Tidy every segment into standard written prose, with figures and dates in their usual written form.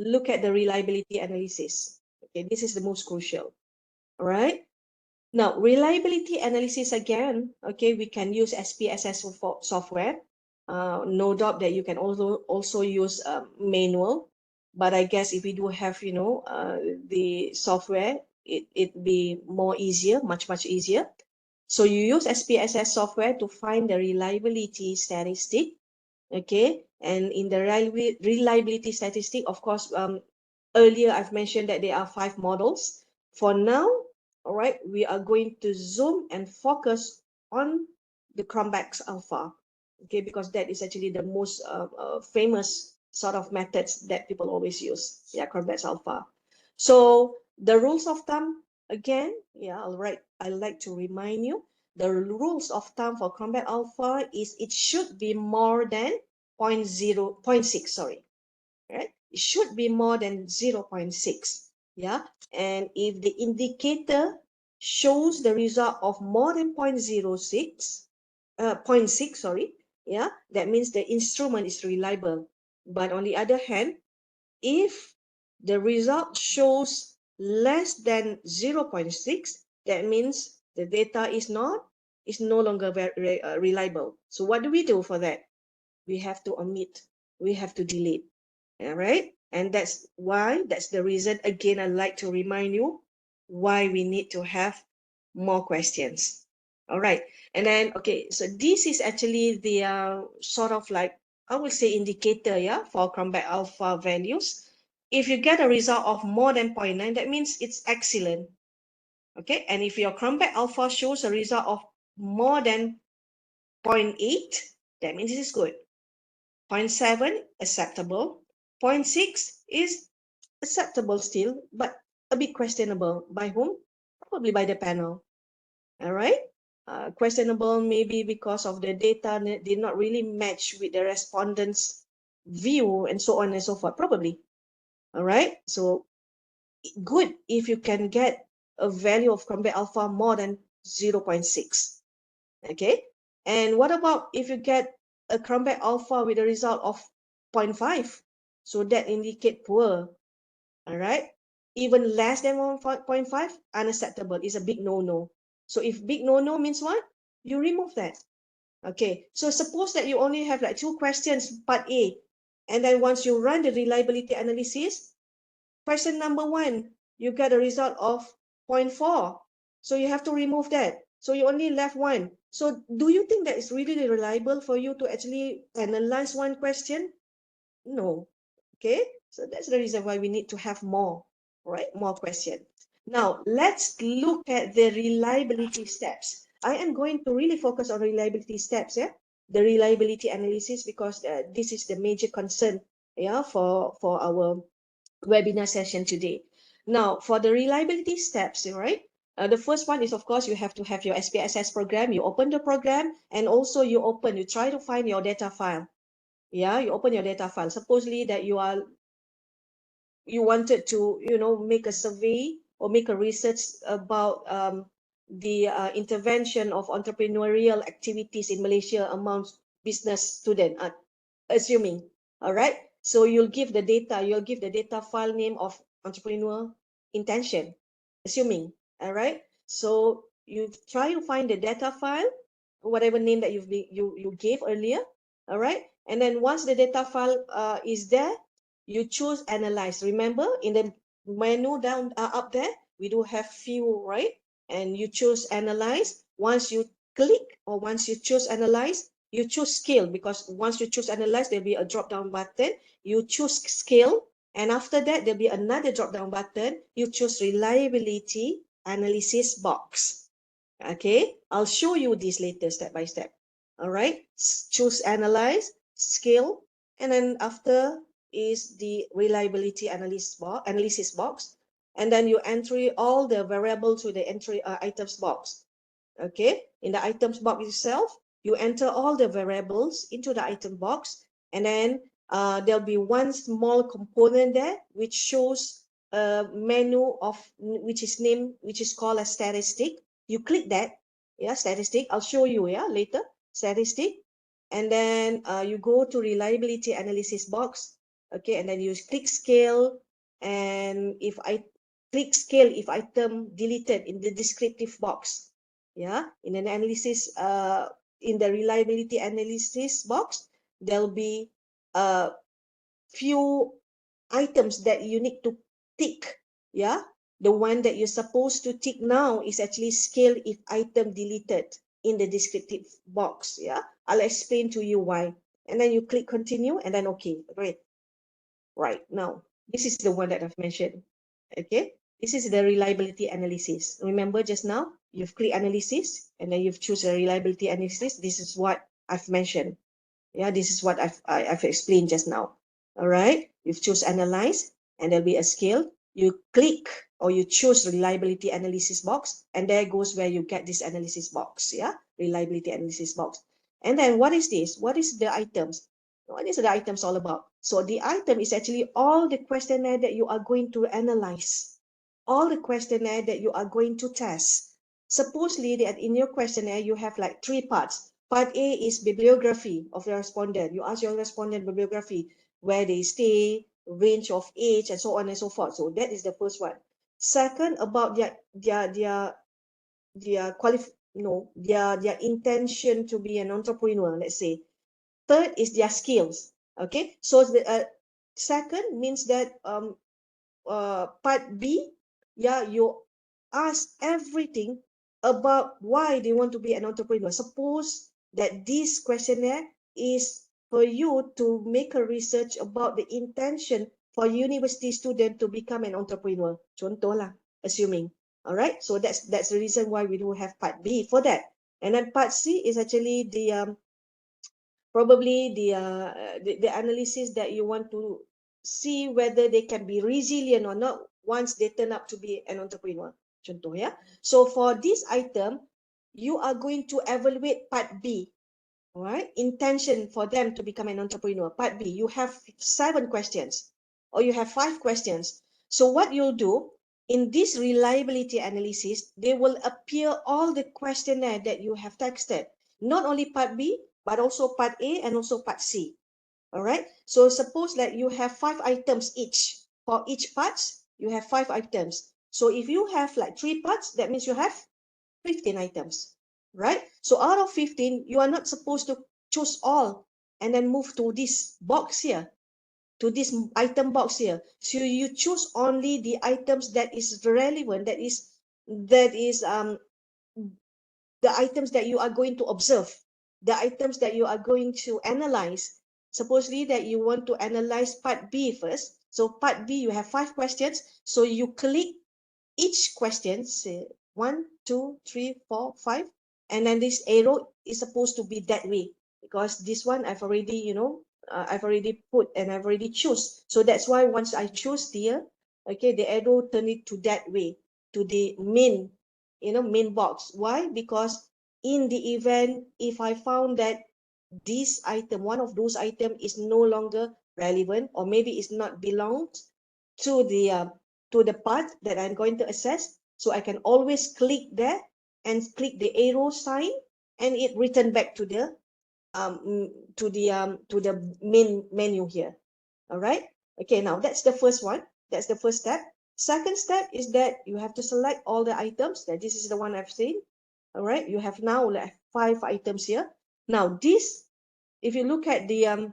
look at the reliability analysis. Okay, this is the most crucial. All right. Now, reliability analysis again, okay, we can use SPSS software. No doubt that you can also use manual, but I guess if we do have, the software, it be more easier, much easier. So you use SPSS software to find the reliability statistic, okay? And in the reliability statistic, of course, earlier I've mentioned that there are 5 models. For now, all right, we are going to zoom and focus on the Crobach Alpha, okay, because that is actually the most famous sort of methods that people always use. Yeah, Crobach Alpha. So the rules of thumb, again, yeah, I like to remind you, the rules of thumb for Crobach Alpha is it should be more than 0.6, sorry, right? It should be more than 0.6, yeah? And if the indicator shows the result of more than 0.06, 0.6, sorry, yeah, that means the instrument is reliable. But on the other hand, if the result shows less than 0.6, that means the data is no longer very reliable. So what do we do for that? We have to omit, we have to delete. All right, and that's the reason, again, I'd like to remind you why we need to have more questions. All right, and then, okay, so this is actually the sort of like, I would say, indicator, yeah, for Crobach Alpha values. If you get a result of more than 0.9, that means it's excellent. Okay, and if your Crobach Alpha shows a result of more than 0.8, that means it is good. 0.7, acceptable. 0.6 is acceptable still, but a bit questionable. By whom? Probably by the panel. All right. Questionable maybe because of the data did not really match with the respondents' view and so on and so forth. Probably. All right. So good if you can get a value of Crobach Alpha more than 0.6. Okay. And what about if you get a Crobach Alpha with a result of 0.5? So that indicate poor. All right. Even less than 1.5, unacceptable. Is a big no-no. So if big no-no means what? You remove that. Okay. So suppose that you only have like 2 questions, part A. And then once you run the reliability analysis, question number 1, you get a result of 0.4. So you have to remove that. So you only left 1. So do you think that it's really reliable for you to actually analyze 1 question? No. Okay. So that's the reason why we need to have more, right? More questions. Now, let's look at the reliability steps. I am going to really focus on reliability steps, yeah? The reliability analysis, because this is the major concern, yeah, for our webinar session today. Now, for the reliability steps, right? The first one is, of course, you have to have your SPSS program. You open the program, and also you try to find your data file. Yeah, you open your data file. Supposedly that you wanted to, make a survey or make a research about the intervention of entrepreneurial activities in Malaysia among business students, assuming. All right. So you'll give the data file name of entrepreneur intention, assuming. All right. So you try to find the data file, whatever name that you gave earlier. All right. And then once the data file is there, you choose analyze. Remember, in the menu down up there, we do have few, right? And you choose analyze. Once you click, or once you choose analyze, you choose scale, because once you choose analyze, there'll be a drop down button. You choose scale, and after that there'll be another drop down button. You choose reliability analysis box. Okay, I'll show you this later step by step. All right, choose analyze, scale, and then after is the reliability analysis box, and then you enter all the variables to the entry items box. Okay, in the items box itself, you enter all the variables into the item box, and then there'll be one small component there which shows a menu of which is called a statistic. You click that, yeah, statistic. I'll show you, yeah, later, statistic. And then you go to reliability analysis box. Okay, and then you click scale, and if I click scale, if item deleted in the descriptive box, yeah, in an analysis, in the reliability analysis box, there'll be a few items that you need to tick. Yeah, the one that you're supposed to tick now is actually scale if item deleted in the descriptive box. Yeah, I'll explain to you why. And then you click continue, and then okay, great. Right now, this is the one that I've mentioned. Okay, this is the reliability analysis. Remember just now, you've clicked analysis, and then you've choose a reliability analysis. This is what I've mentioned. Yeah, this is what I've explained just now. All right, you've choose analyze, and there'll be a scale. You click or you choose reliability analysis box, and there goes where you get this analysis box. Yeah, reliability analysis box. And then what is this? What is the items? What is the items all about? So the item is actually all the questionnaire that you are going to analyze, all the questionnaire that you are going to test. Supposedly that in your questionnaire, you have like 3 parts. Part A is bibliography of the respondent. You ask your respondent bibliography, where they stay, range of age, and so on and so forth. So that is the first one. Second, about their intention to be an entrepreneur, let's say. Third is their skills. Okay, so the second means that part B, yeah, you ask everything about why they want to be an entrepreneur. Suppose that this questionnaire is for you to make a research about the intention for university student to become an entrepreneur. Contoh lah, assuming. All right, so that's the reason why we do have part B for that. And then part C is actually the probably the analysis that you want to see whether they can be resilient or not once they turn up to be an entrepreneur. Contoh, ya. So for this item, you are going to evaluate part B. All right, intention for them to become an entrepreneur. Part B, you have 7 questions or you have 5 questions. So what you'll do in this reliability analysis, they will appear all the questionnaire that you have texted, not only part B, but also part A and also part C. All right, so suppose that you have 5 items each. For each parts, you have 5 items. So if you have like 3 parts, that means you have 15 items, right? So out of 15, you are not supposed to choose all and then move to this box here, to this item box here. So you choose only the items that is relevant, that is the items that you are going to observe, the items that you are going to analyze. Supposedly that you want to analyze part B first. So part B, you have 5 questions. So you click each question, say 1, 2, 3, 4, 5, and then this arrow is supposed to be that way, because this one I've already, I've already put and I've already choose. So that's why once I choose here, okay, the arrow turn it to that way, to the main, main box. Why? Because in the event, if I found that this item, one of those items is no longer relevant, or maybe it's not belongs to the part that I'm going to assess, so I can always click there and click the arrow sign, and it return back to the main menu here. All right. Okay. Now that's the first one. That's the first step. Second step is that you have to select all the items. That this is the one I've seen. All right. You have now like 5 items here. Now this, if you look at the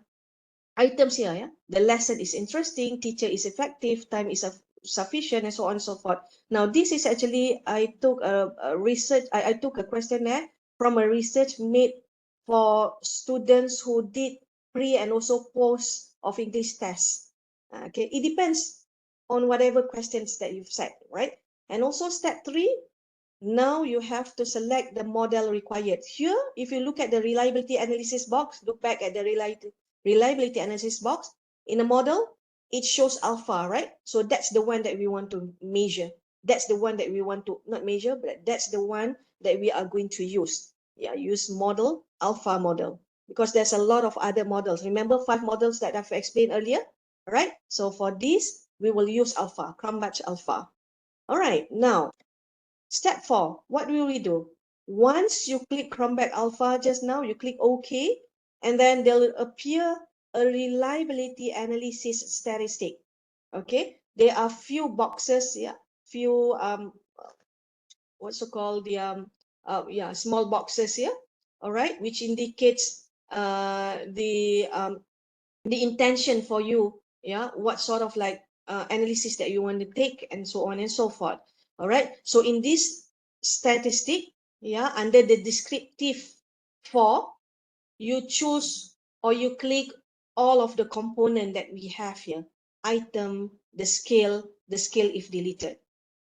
items here, yeah, the lesson is interesting, teacher is effective, time is sufficient, and so on and so forth. Now this is actually, I took a research, I took a questionnaire from a research made for students who did pre and also post of English tests. Okay, it depends on whatever questions that you've set, right? And also step 3, now you have to select the model required. Here, if you look at the reliability analysis box, look back at the reliability analysis box, in a model, it shows alpha, right? So that's the one that we want to measure. That's the one that we want to, not measure, but that's the one that we are going to use. Yeah, use model, alpha model, because there's a lot of other models. Remember 5 models that I've explained earlier, right? So for this, we will use alpha, Crobach Alpha. All right, now, step 4, what will we do? Once you click Crobach Alpha just now, you click OK, and then they'll appear a reliability analysis statistic. Okay, there are few boxes, yeah, few what's it called, the yeah, small boxes here, all right, which indicates the intention for you, yeah, what sort of like analysis that you want to take, and so on and so forth. All right, so in this statistic, yeah, under the descriptive for, you choose or you click all of the component that we have here: item, the scale if deleted.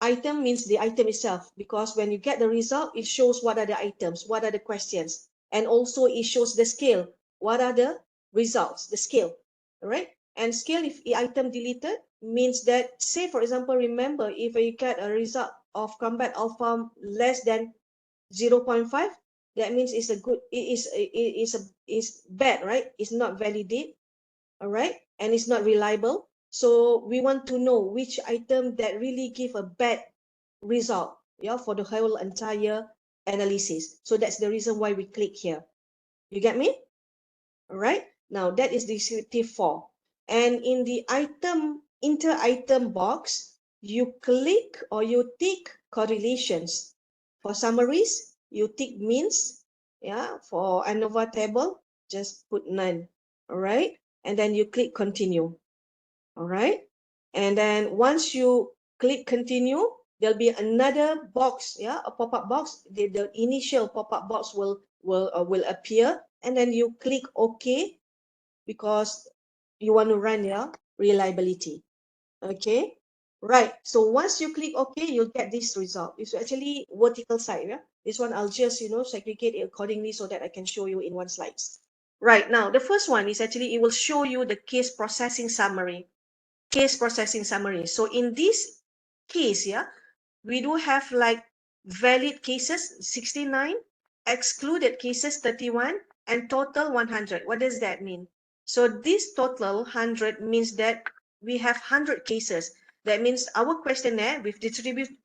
Item means the item itself, because when you get the result, it shows what are the items, what are the questions, and also it shows the scale, what are the results, the scale. All right, and scale if item deleted means that, say for example, remember, if you get a result of Crobach Alpha less than 0.5, that means it's a good, is bad, right? It's not validate, all right, and it's not reliable. So we want to know which item that really give a bad result, yeah, for the whole entire analysis. So that's the reason why we click here. You get me? All right, now that is descriptive for. And in the item inter item box, you click or you tick correlations. For summaries, you tick means, yeah. For ANOVA table, just put none. All right, and then you click continue. All right, and then once you click continue, there'll be another box, yeah, a pop-up box. The initial pop-up box will appear, and then you click OK, because you want to run your reliability. Okay, right. So once you click OK, you'll get this result. It's actually vertical side. Yeah, this one I'll just, you know, segregate it accordingly so that I can show you in one slides. Right, now the first one is actually, it will show you the case processing summary. So in this case, yeah, we do have like valid cases 69, excluded cases 31, and total 100. What does that mean? So this total 100 means that we have 100 cases. That means our questionnaire we've distributed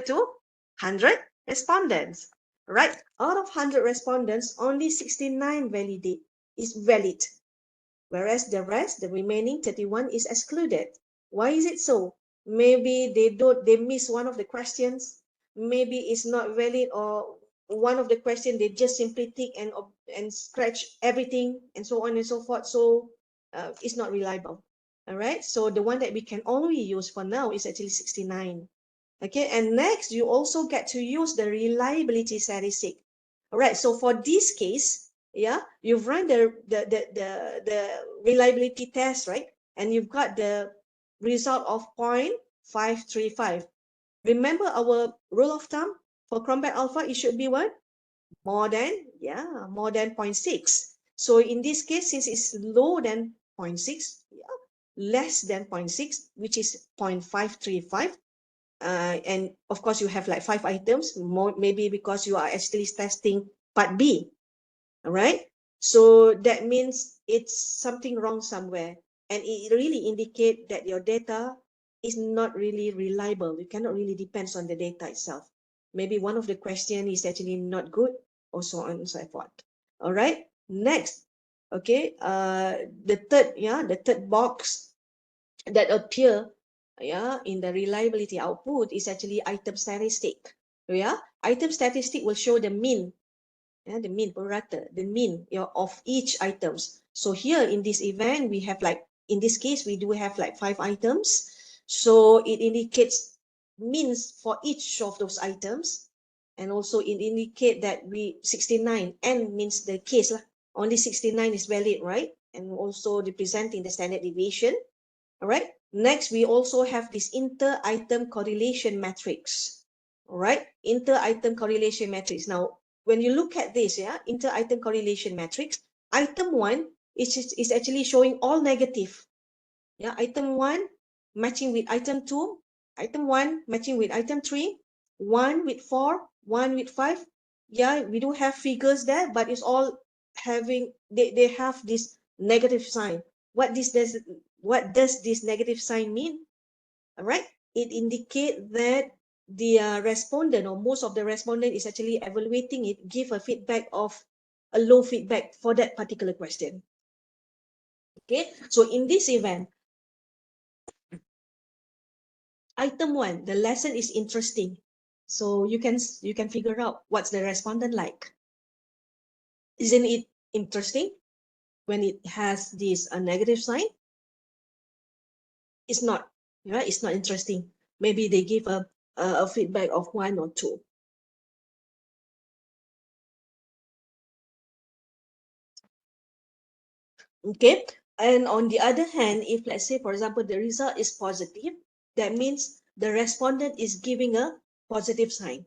to 100 respondents, right? Out of 100 respondents, only 69 is valid, whereas the rest, the remaining 31, is excluded. Why is it so? Maybe they miss one of the questions, maybe it's not valid, or one of the question they just simply tick and scratch everything, and so on and so forth. So it's not reliable. All right, so the one that we can only use for now is actually 69. Okay, and next you also get to use the reliability statistic. All right, so for this case, yeah, you've run the reliability test, right? And you've got the result of 0.535. Remember our rule of thumb for Crobach Alpha, it should be what? More than 0.6. So in this case, since it's lower than 0.6, yeah, less than 0.6, which is 0.535, and of course you have like 5 items, more, maybe because you are actually testing part B. All right, so that means it's something wrong somewhere, and it really indicate that your data is not really reliable. You cannot really depend on the data itself. Maybe one of the question is actually not good, or so on and so forth. All right, next. Okay, the third box that appear, yeah, in the reliability output is actually item statistic. Yeah, item statistic will show the mean, yeah, the mean per rata, the mean, of each items. So here in this event, we have like, in this case, we do have like 5 items. So it indicates means for each of those items. And also it indicate that 69, N means the case lah. Only 69 is valid, right? And also representing the standard deviation. All right. Next, we also have this inter-item correlation matrix. All right, inter-item correlation matrix. Now, when you look at this, yeah, inter-item correlation matrix, item 1 is actually showing all negative. Yeah, item 1 matching with item 2, item 1 matching with item 3, 1 with 4, 1 with 5. Yeah, we do have figures there, but it's all having, they have this negative sign. What does this negative sign mean? All right, it indicates that the respondent, or most of the respondent, is actually evaluating it, give a feedback of a low feedback for that particular question. Okay, so in this event, item 1, the lesson is interesting. So you can figure out what's the respondent like. Isn't it interesting when it has this negative sign? It's not, right? It's not interesting. Maybe they give a feedback of 1 or 2. Okay, and on the other hand, if let's say, for example, the result is positive, that means the respondent is giving a positive sign.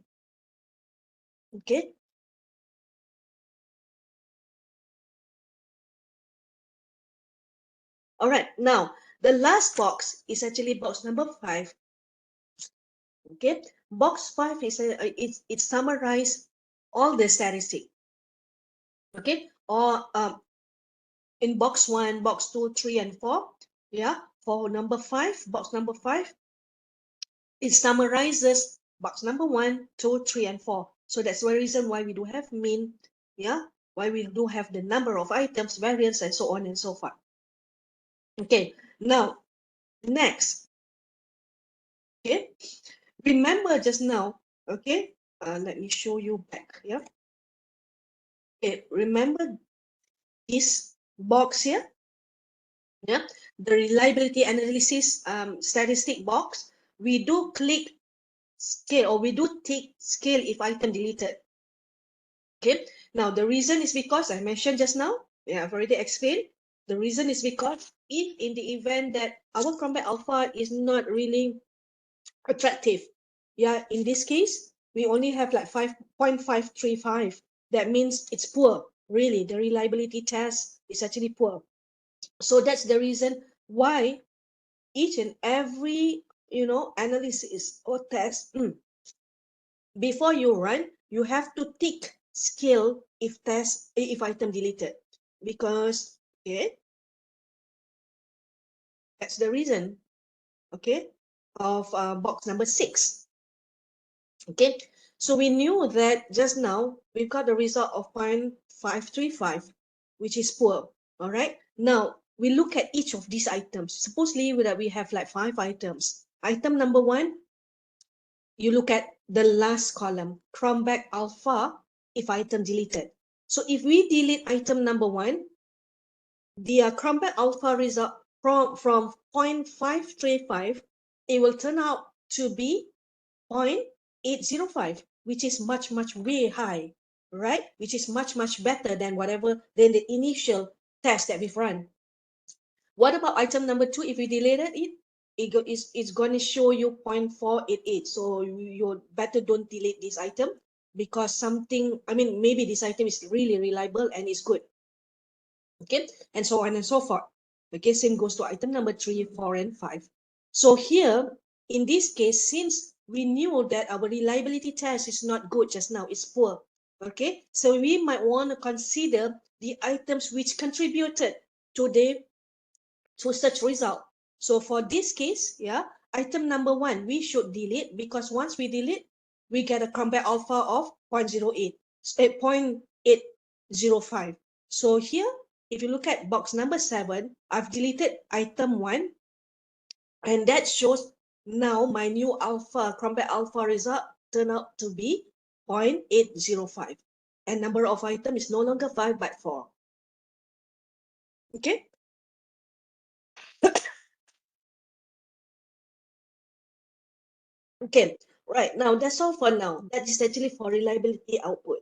Okay. All right, now the last box is actually box number 5. Okay, box 5 is it summarizes all the statistics. Okay, or in box 1, box 2, 3, and 4. Yeah, for number 5, box number 5, it summarizes box number 1, 2, 3, and 4. So that's the reason why we do have mean, yeah, why we do have the number of items, variance, and so on and so forth. Okay, now next. Okay, remember just now. Okay, let me show you back. Yeah. Okay, remember this box here. Yeah, the reliability analysis statistic box. We do click scale, or we do tick scale if item deleted. Okay, now the reason is because I mentioned just now, yeah, I've already explained. The reason is because if in the event that our Crobach Alpha is not really attractive, yeah, in this case, we only have like 5.535. That means it's poor, really. The reliability test is actually poor. So that's the reason why each and every, analysis or test, before you run, you have to tick scale if item deleted, because okay, that's the reason, okay, of box number 6. Okay, so we knew that just now we've got the result of 0.535, which is poor. All right, now we look at each of these items. Supposedly that we have like 5 items. Item number 1, you look at the last column, Crobach Alpha, if item deleted. So if we delete item number 1, the Crobach Alpha result from 0.535, it will turn out to be 0.805, which is much way high, right? Which is much better than than the initial test that we've run. What about item number 2? If we deleted it, it's going to show you 0.488. So you better don't delete this item, because maybe this item is really reliable and is good. Okay, and so on and so forth. Okay, same goes to item number 3, 4, and 5. So here, in this case, since we knew that our reliability test is not good just now, it's poor. Okay, so we might want to consider the items which contributed to such result. So for this case, yeah, item number 1, we should delete, because once we delete, we get a Crobach Alpha of 0.08, 0.805. So here, if you look at box number 7, I've deleted item 1, and that shows now my new Crobach Alpha result turned out to be 0.805, and number of items is no longer 5 but 4. Okay. Okay, right, now that's all for now. That is actually for reliability output.